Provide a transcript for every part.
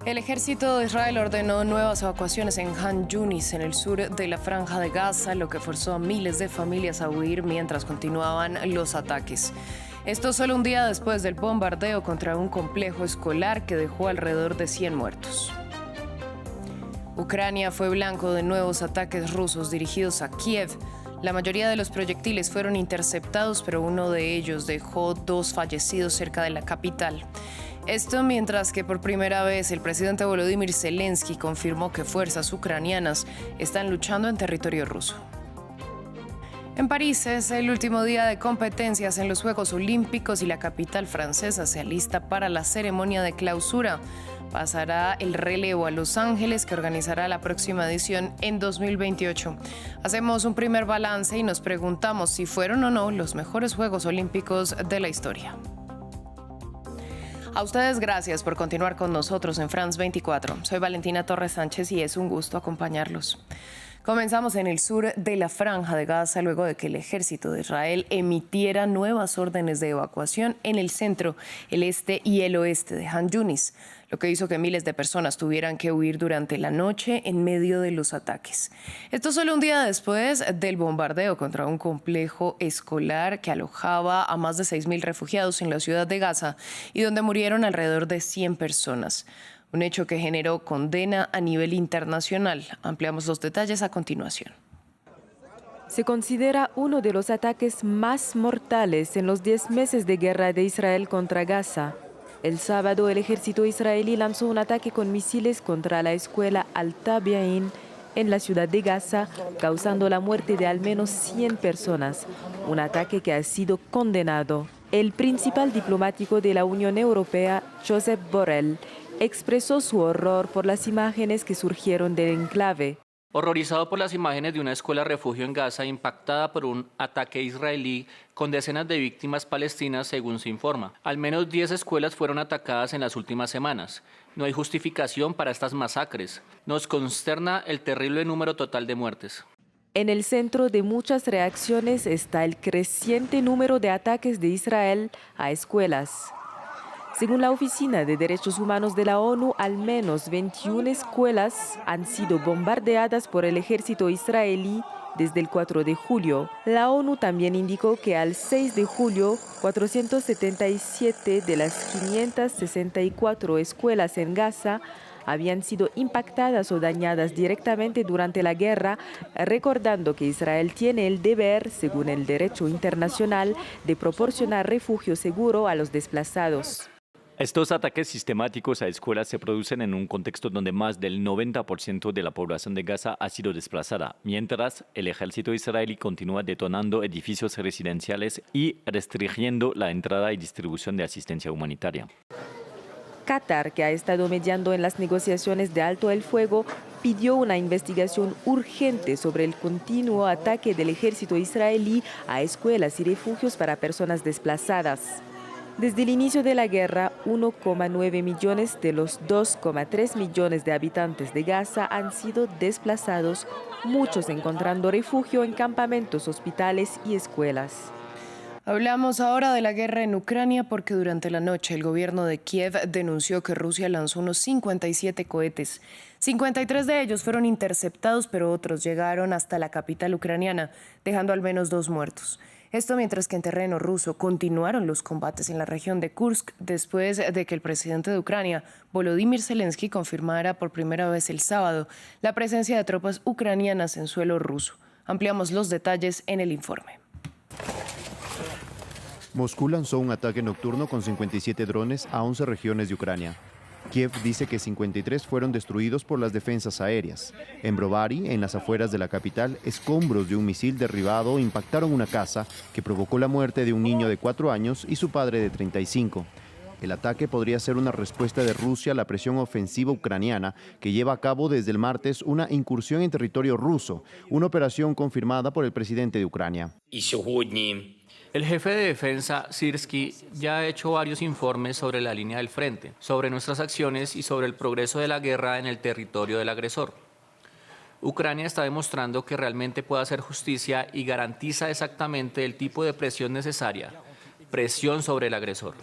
El ejército de Israel ordenó nuevas evacuaciones en Han Yunis, en el sur de la Franja de Gaza, lo que forzó a miles de familias a huir mientras continuaban los ataques. Esto solo un día después del bombardeo contra un complejo escolar que dejó alrededor de 100 muertos. Ucrania fue blanco de nuevos ataques rusos dirigidos a Kiev. La mayoría de los proyectiles fueron interceptados, pero uno de ellos dejó 2 fallecidos cerca de la capital. Esto mientras que por primera vez el presidente Volodymyr Zelensky confirmó que fuerzas ucranianas están luchando en territorio ruso. En París es el último día de competencias en los Juegos Olímpicos y la capital francesa se alista para la ceremonia de clausura. Pasará el relevo a Los Ángeles, que organizará la próxima edición en 2028. Hacemos un primer balance y nos preguntamos si fueron o no los mejores Juegos Olímpicos de la historia. A ustedes gracias por continuar con nosotros en France 24. Soy Valentina Torres Sánchez y es un gusto acompañarlos. Comenzamos en el sur de la Franja de Gaza luego de que el ejército de Israel emitiera nuevas órdenes de evacuación en el centro, el este y el oeste de Han Yunis, lo que hizo que miles de personas tuvieran que huir durante la noche en medio de los ataques. Esto solo un día después del bombardeo contra un complejo escolar que alojaba a más de 6.000 refugiados en la ciudad de Gaza y donde murieron alrededor de 100 personas. Un hecho que generó condena a nivel internacional. Ampliamos los detalles a continuación. Se considera uno de los ataques más mortales en los 10 meses de guerra de Israel contra Gaza. El sábado, el ejército israelí lanzó un ataque con misiles contra la escuela Al-Tabi'in en la ciudad de Gaza, causando la muerte de al menos 100 personas. Un ataque que ha sido condenado. El principal diplomático de la Unión Europea, Josep Borrell, expresó su horror por las imágenes que surgieron del enclave. Horrorizado por las imágenes de una escuela refugio en Gaza impactada por un ataque israelí con decenas de víctimas palestinas, según se informa. Al menos 10 escuelas fueron atacadas en las últimas semanas. No hay justificación para estas masacres. Nos consterna el terrible número total de muertes. En el centro de muchas reacciones está el creciente número de ataques de Israel a escuelas. Según la Oficina de Derechos Humanos de la ONU, al menos 21 escuelas han sido bombardeadas por el ejército israelí desde el 4 de julio. La ONU también indicó que al 6 de julio, 477 de las 564 escuelas en Gaza habían sido impactadas o dañadas directamente durante la guerra, recordando que Israel tiene el deber, según el derecho internacional, de proporcionar refugio seguro a los desplazados. Estos ataques sistemáticos a escuelas se producen en un contexto donde más del 90% de la población de Gaza ha sido desplazada, mientras el ejército israelí continúa detonando edificios residenciales y restringiendo la entrada y distribución de asistencia humanitaria. Qatar, que ha estado mediando en las negociaciones de alto el fuego, pidió una investigación urgente sobre el continuo ataque del ejército israelí a escuelas y refugios para personas desplazadas. Desde el inicio de la guerra, 1,9 millones de los 2,3 millones de habitantes de Gaza han sido desplazados, muchos encontrando refugio en campamentos, hospitales y escuelas. Hablamos ahora de la guerra en Ucrania porque durante la noche el gobierno de Kiev denunció que Rusia lanzó unos 57 cohetes. 53 de ellos fueron interceptados, pero otros llegaron hasta la capital ucraniana, dejando al menos 2 muertos. Esto mientras que en terreno ruso continuaron los combates en la región de Kursk después de que el presidente de Ucrania, Volodymyr Zelensky, confirmara por primera vez el sábado la presencia de tropas ucranianas en suelo ruso. Ampliamos los detalles en el informe. Moscú lanzó un ataque nocturno con 57 drones a 11 regiones de Ucrania. Kiev dice que 53 fueron destruidos por las defensas aéreas. En Brovary, en las afueras de la capital, escombros de un misil derribado impactaron una casa que provocó la muerte de un niño de 4 años y su padre de 35. El ataque podría ser una respuesta de Rusia a la presión ofensiva ucraniana que lleva a cabo desde el martes una incursión en territorio ruso, una operación confirmada por el presidente de Ucrania. El jefe de defensa, Syrskyi, ya ha hecho varios informes sobre la línea del frente, sobre nuestras acciones y sobre el progreso de la guerra en el territorio del agresor. Ucrania está demostrando que realmente puede hacer justicia y garantiza exactamente el tipo de presión necesaria, presión sobre el agresor.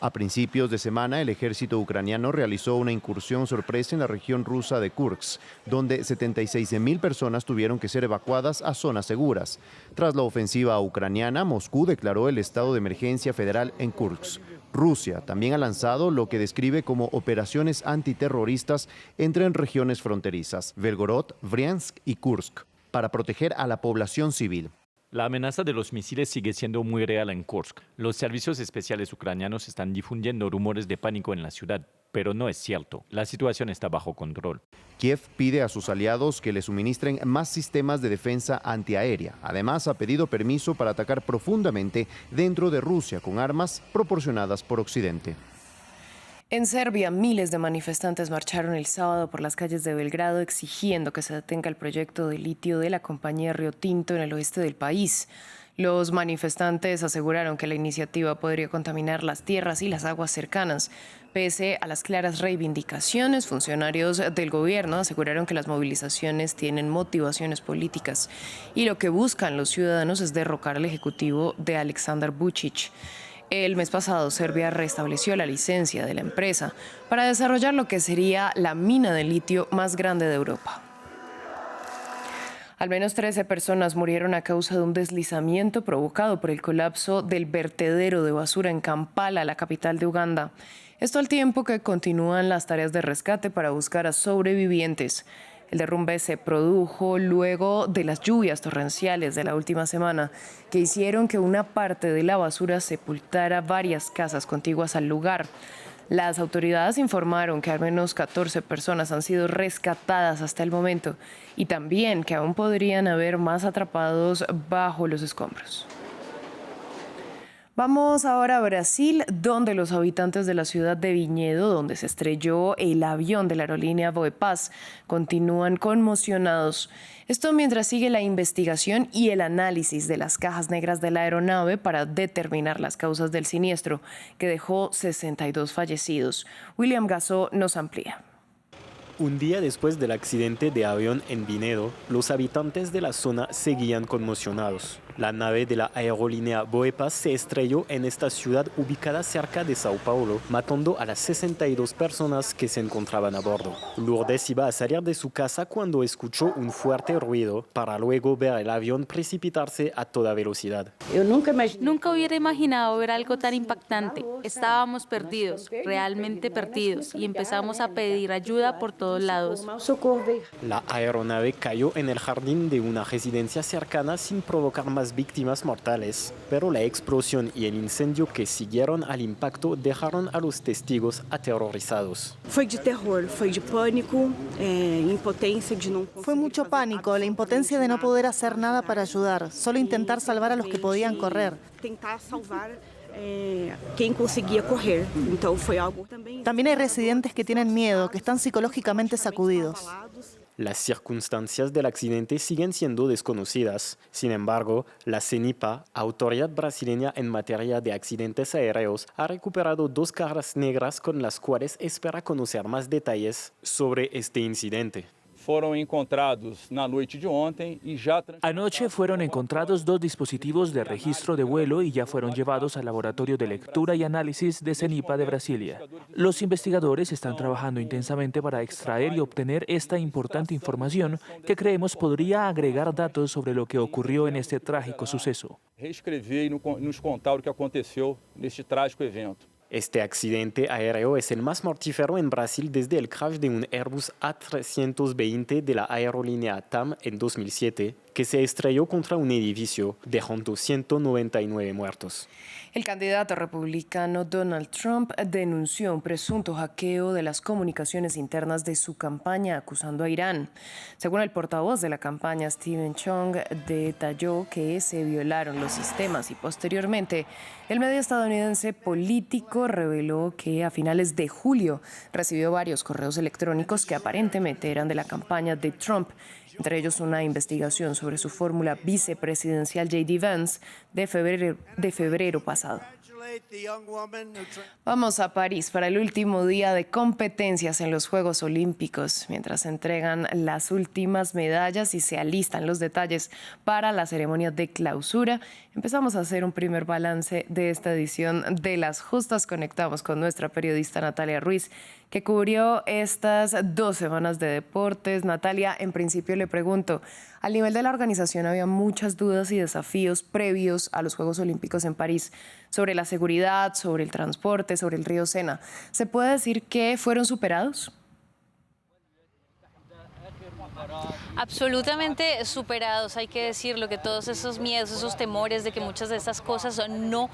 A principios de semana, el ejército ucraniano realizó una incursión sorpresa en la región rusa de Kursk, donde 76.000 personas tuvieron que ser evacuadas a zonas seguras. Tras la ofensiva ucraniana, Moscú declaró el estado de emergencia federal en Kursk. Rusia también ha lanzado lo que describe como operaciones antiterroristas entre regiones fronterizas, Belgorod, Briansk y Kursk, para proteger a la población civil. La amenaza de los misiles sigue siendo muy real en Kursk. Los servicios especiales ucranianos están difundiendo rumores de pánico en la ciudad, pero no es cierto. La situación está bajo control. Kiev pide a sus aliados que le suministren más sistemas de defensa antiaérea. Además, ha pedido permiso para atacar profundamente dentro de Rusia con armas proporcionadas por Occidente. En Serbia, miles de manifestantes marcharon el sábado por las calles de Belgrado exigiendo que se detenga el proyecto de litio de la compañía Rio Tinto en el oeste del país. Los manifestantes aseguraron que la iniciativa podría contaminar las tierras y las aguas cercanas. Pese a las claras reivindicaciones, funcionarios del gobierno aseguraron que las movilizaciones tienen motivaciones políticas y lo que buscan los ciudadanos es derrocar al ejecutivo de Aleksandar Vučić. El mes pasado, Serbia restableció la licencia de la empresa para desarrollar lo que sería la mina de litio más grande de Europa. Al menos 13 personas murieron a causa de un deslizamiento provocado por el colapso del vertedero de basura en Kampala, la capital de Uganda. Esto al tiempo que continúan las tareas de rescate para buscar a sobrevivientes. El derrumbe se produjo luego de las lluvias torrenciales de la última semana, que hicieron que una parte de la basura sepultara varias casas contiguas al lugar. Las autoridades informaron que al menos 14 personas han sido rescatadas hasta el momento y también que aún podrían haber más atrapados bajo los escombros. Vamos ahora a Brasil, donde los habitantes de la ciudad de Viñedo, donde se estrelló el avión de la aerolínea Voepaz, continúan conmocionados. Esto mientras sigue la investigación y el análisis de las cajas negras de la aeronave para determinar las causas del siniestro, que dejó 62 fallecidos. William Gasso nos amplía. Un día después del accidente de avión en Viñedo, los habitantes de la zona seguían conmocionados. La nave de la aerolínea Voepaz se estrelló en esta ciudad ubicada cerca de Sao Paulo, matando a las 62 personas que se encontraban a bordo. Lourdes iba a salir de su casa cuando escuchó un fuerte ruido, para luego ver el avión precipitarse a toda velocidad. Nunca hubiera imaginado ver algo tan impactante. Estábamos perdidos, realmente perdidos, y empezamos a pedir ayuda por todos lados. La aeronave cayó en el jardín de una residencia cercana sin provocar más víctimas mortales, pero la explosión y el incendio que siguieron al impacto dejaron a los testigos aterrorizados. Fue de terror, fue de pánico, impotencia de no. Fue mucho pánico, la impotencia de no poder hacer nada para ayudar, solo intentar salvar a los que podían correr. Tentar salvar quien conseguía correr. Entonces fue algo también. También hay residentes que tienen miedo, que están psicológicamente sacudidos. Las circunstancias del accidente siguen siendo desconocidas. Sin embargo, la CENIPA, autoridad brasileña en materia de accidentes aéreos, ha recuperado 2 cajas negras con las cuales espera conocer más detalles sobre este incidente. Anoche fueron encontrados 2 dispositivos de registro de vuelo y ya fueron llevados al laboratorio de lectura y análisis de CENIPA de Brasilia. Los investigadores están trabajando intensamente para extraer y obtener esta importante información que creemos podría agregar datos sobre lo que ocurrió en este trágico suceso. Este accidente aéreo es el más mortífero en Brasil desde el crash de un Airbus A320 de la aerolínea TAM en 2007, que se estrelló contra un edificio, dejando 199 muertos. El candidato republicano Donald Trump denunció un presunto hackeo de las comunicaciones internas de su campaña, acusando a Irán. Según el portavoz de la campaña, Stephen Chung, detalló que se violaron los sistemas y posteriormente el medio estadounidense Político reveló que a finales de julio recibió varios correos electrónicos que aparentemente eran de la campaña de Trump, entre ellos una investigación sobre su fórmula vicepresidencial J.D. Vance de febrero pasado. Vamos a París para el último día de competencias en los Juegos Olímpicos, mientras se entregan las últimas medallas y se alistan los detalles para la ceremonia de clausura. Empezamos a hacer un primer balance de esta edición de Las Justas. Conectamos con nuestra periodista Natalia Ruiz, que cubrió estas 2 semanas de deportes. Natalia, en principio le pregunto, al nivel de la organización había muchas dudas y desafíos previos a los Juegos Olímpicos en París sobre la seguridad, sobre el transporte, sobre el río Sena. ¿Se puede decir que fueron superados? Absolutamente superados, hay que decirlo, que todos esos miedos, esos temores de que muchas de estas cosas no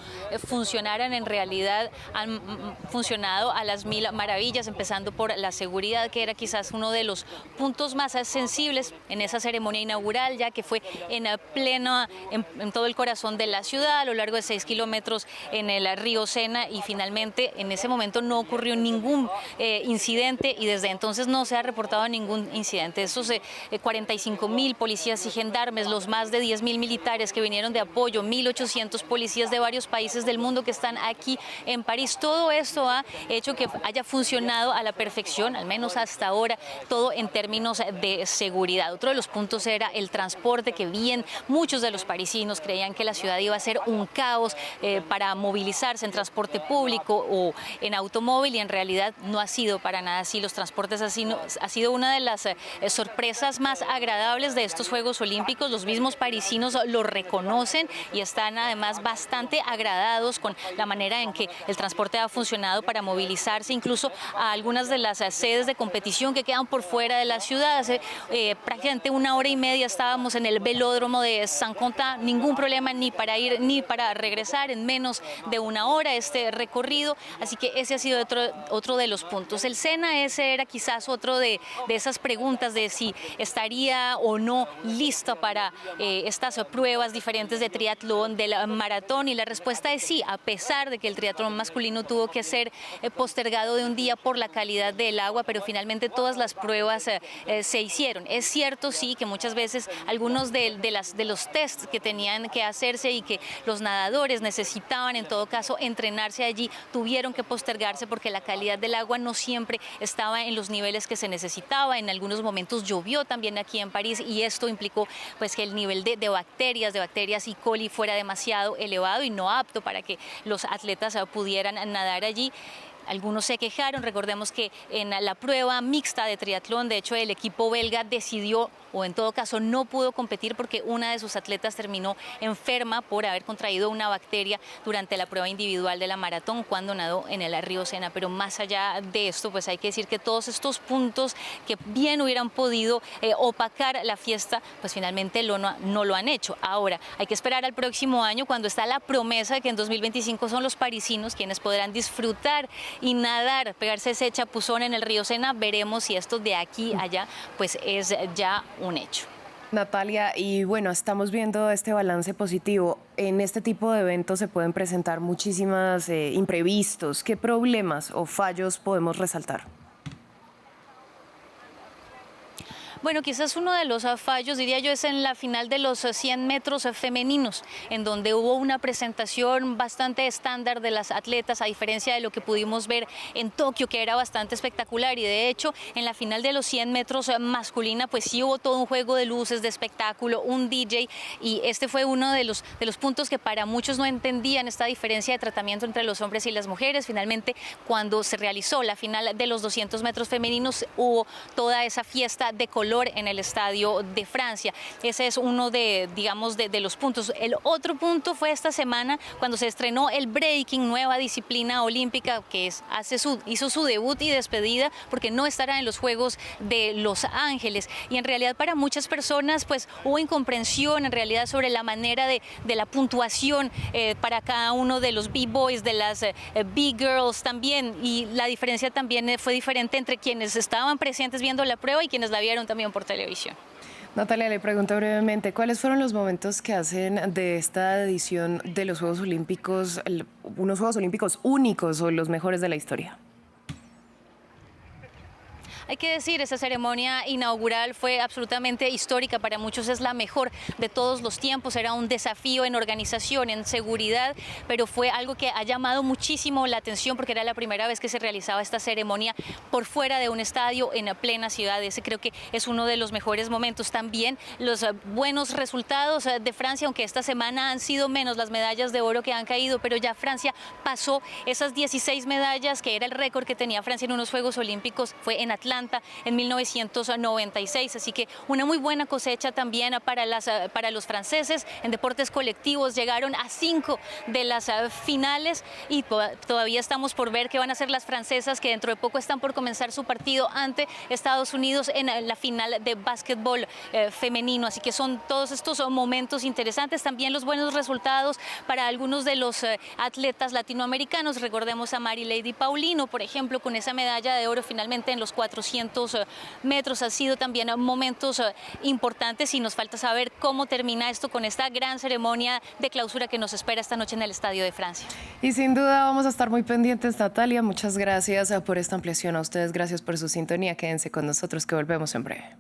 funcionaran, en realidad han funcionado a las mil maravillas, empezando por la seguridad, que era quizás uno de los puntos más sensibles en esa ceremonia inaugural, ya que fue en todo el corazón de la ciudad, a lo largo de 6 kilómetros en el río Sena, y finalmente en ese momento no ocurrió ningún incidente, y desde entonces no se ha reportado ningún incidente. Esos 45.000 policías y gendarmes, los más de 10.000 militares que vinieron de apoyo, 1.800 policías de varios países del mundo que están aquí en París. Todo esto ha hecho que haya funcionado a la perfección, al menos hasta ahora, todo en términos de seguridad. Otro de los puntos era el transporte, que bien muchos de los parisinos creían que la ciudad iba a ser un caos para movilizarse en transporte público o en automóvil, y en realidad no ha sido para nada así. Los transportes ha sido una de las sorpresas más agradables de estos Juegos Olímpicos. Los mismos parisinos lo reconocen y están además bastante agradados con la manera en que el transporte ha funcionado para movilizarse incluso a algunas de las sedes de competición que quedan por fuera de la ciudad. Hace prácticamente 1 hora y media estábamos en el velódromo de Saint-Quentin, ningún problema ni para ir ni para regresar, en menos de 1 hora este recorrido, así que ese ha sido otro de los puntos. El Sena, ese era quizás otro de esas preguntas de si estaría o no lista para estas pruebas diferentes de triatlón, del maratón, y la respuesta es sí, a pesar de que el triatlón masculino tuvo que ser postergado de un día por la calidad del agua, pero finalmente todas las pruebas se hicieron. Es cierto, sí, que muchas veces algunos de los tests que tenían que hacerse y que los nadadores necesitaban en todo caso entrenarse allí, tuvieron que postergarse porque la calidad del agua no siempre estaba en los niveles que se necesitaba. En algunos momentos llovió también aquí en París, y esto implicó pues que el nivel de bacterias E. coli fuera demasiado elevado y no apto para que los atletas pudieran nadar allí. Algunos se quejaron, recordemos que en la prueba mixta de triatlón, de hecho el equipo belga decidió, o en todo caso no pudo competir porque una de sus atletas terminó enferma por haber contraído una bacteria durante la prueba individual de la maratón cuando nadó en el río Sena. Pero más allá de esto, pues hay que decir que todos estos puntos que bien hubieran podido opacar la fiesta, pues finalmente no lo han hecho. Ahora, hay que esperar al próximo año, cuando está la promesa de que en 2025 son los parisinos quienes podrán disfrutar y nadar, pegarse ese chapuzón en el río Sena. Veremos si esto de aquí a allá pues es ya un hecho. Natalia, y bueno, estamos viendo este balance positivo. En este tipo de eventos se pueden presentar muchísimos imprevistos. ¿Qué problemas o fallos podemos resaltar? Bueno, quizás uno de los fallos, diría yo, es en la final de los 100 metros femeninos, en donde hubo una presentación bastante estándar de las atletas, a diferencia de lo que pudimos ver en Tokio, que era bastante espectacular. Y de hecho, en la final de los 100 metros masculina, pues sí hubo todo un juego de luces, de espectáculo, un DJ, y este fue uno de los puntos que para muchos no entendían, esta diferencia de tratamiento entre los hombres y las mujeres. Finalmente, cuando se realizó la final de los 200 metros femeninos, hubo toda esa fiesta de color en el Estadio de Francia. Ese es uno de los puntos. El otro punto fue esta semana cuando se estrenó el breaking, nueva disciplina olímpica que hizo su debut y despedida porque no estará en los Juegos de Los Ángeles. Y en realidad para muchas personas pues hubo incomprensión en realidad sobre la manera de la puntuación para cada uno de los B-boys, de las B-girls también, y la diferencia también fue diferente entre quienes estaban presentes viendo la prueba y quienes la vieron también por televisión. Natalia, le pregunto brevemente, ¿cuáles fueron los momentos que hacen de esta edición de los Juegos Olímpicos unos Juegos Olímpicos únicos o los mejores de la historia? Hay que decir, esa ceremonia inaugural fue absolutamente histórica, para muchos es la mejor de todos los tiempos, era un desafío en organización, en seguridad, pero fue algo que ha llamado muchísimo la atención porque era la primera vez que se realizaba esta ceremonia por fuera de un estadio en plena ciudad. Ese creo que es uno de los mejores momentos. También los buenos resultados de Francia, aunque esta semana han sido menos las medallas de oro que han caído, pero ya Francia pasó esas 16 medallas, que era el récord que tenía Francia en unos Juegos Olímpicos, fue en Atlanta en 1996, así que una muy buena cosecha también para los franceses. En deportes colectivos llegaron a 5 de las finales y todavía estamos por ver qué van a hacer las francesas, que dentro de poco están por comenzar su partido ante Estados Unidos en la final de básquetbol femenino, así que son todos estos momentos interesantes. También los buenos resultados para algunos de los atletas latinoamericanos. Recordemos a Mary Lady Paulino, por ejemplo, con esa medalla de oro finalmente en los 400 metros. Ha sido también momentos importantes y nos falta saber cómo termina esto con esta gran ceremonia de clausura que nos espera esta noche en el Estadio de Francia. Y sin duda vamos a estar muy pendientes, Natalia. Muchas gracias por esta ampliación. A ustedes, gracias por su sintonía. Quédense con nosotros que volvemos en breve.